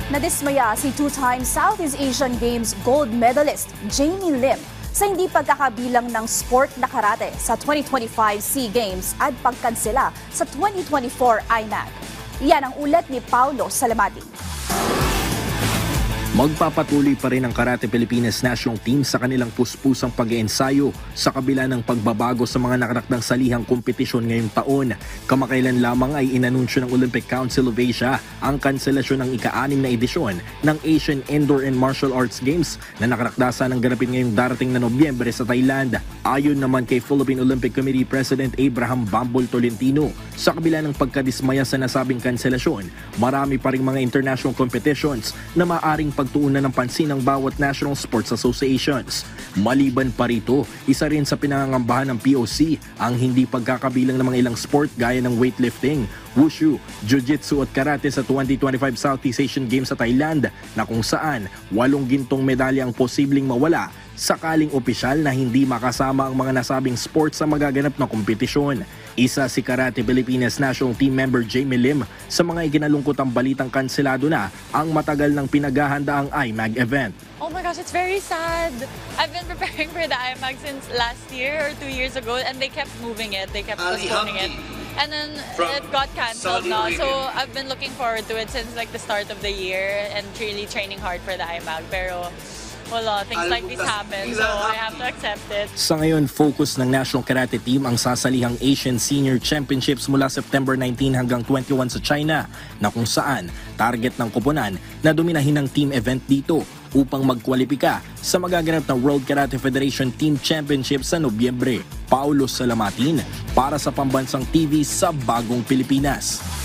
Nadismaya si two-time Southeast Asian Games gold medalist Jamie Lim sa hindi pagkakabilang ng sport na karate sa 2025 SEA Games at pagkansela sa 2024 IMAG. Yan ang ulat ni Paulo Salamati. Magpapatuloy pa rin ang Karate Pilipinas National Team sa kanilang puspusang pag-iensayo sa kabila ng pagbabago sa mga nakatakdang salihang kompetisyon ngayong taon. Kamakailan lamang ay inanunsyo ng Olympic Council of Asia ang kanselasyon ng ika-6 na edisyon ng Asian Indoor and Martial Arts Games na nakatakdasa ng ganapin ngayong darating na Nobyembre sa Thailand. Ayon naman kay Philippine Olympic Committee President Abraham Bambol Tolentino, sa kabila ng pagkadismaya sa nasabing kanselasyon, marami pa ring mga international competitions na maaring pagtuunan ng pansin ng bawat national sports associations. Maliban pa rito, isa rin sa pinangangambahan ng POC ang hindi pagkakabilang ng mga ilang sport gaya ng weightlifting, wushu, jiu-jitsu at karate sa 2025 Southeast Asian Games sa Thailand na kung saan 8 gintong medalya ang posibleng mawala sakaling opisyal na hindi makasama ang mga nasabing sports sa magaganap na kompetisyon. Isa si Karate Pilipinas National Team member Jamie Lim sa mga ikinalungkotang balitang kanselado na ang matagal ng pinaghahandaang IMAG event. Oh my gosh, it's very sad. I've been preparing for the IMAG since last year or 2 years ago and they kept moving it, they kept postponing it. And then it got cancelled now. So I've been looking forward to it since like the start of the year and really training hard for the IMAG. Pero wala, things like this happen, so I have to accept it. Sa ngayon, focus ng National Karate Team ang sasalihang Asian Senior Championships mula September 19 hanggang 21 sa China, na kung saan target ng koponan na dominahin ng team event dito upang magkwalipika sa magaganap na World Karate Federation Team Championship sa Nobyembre. Paulo Salamatin para sa Pambansang TV sa Bagong Pilipinas.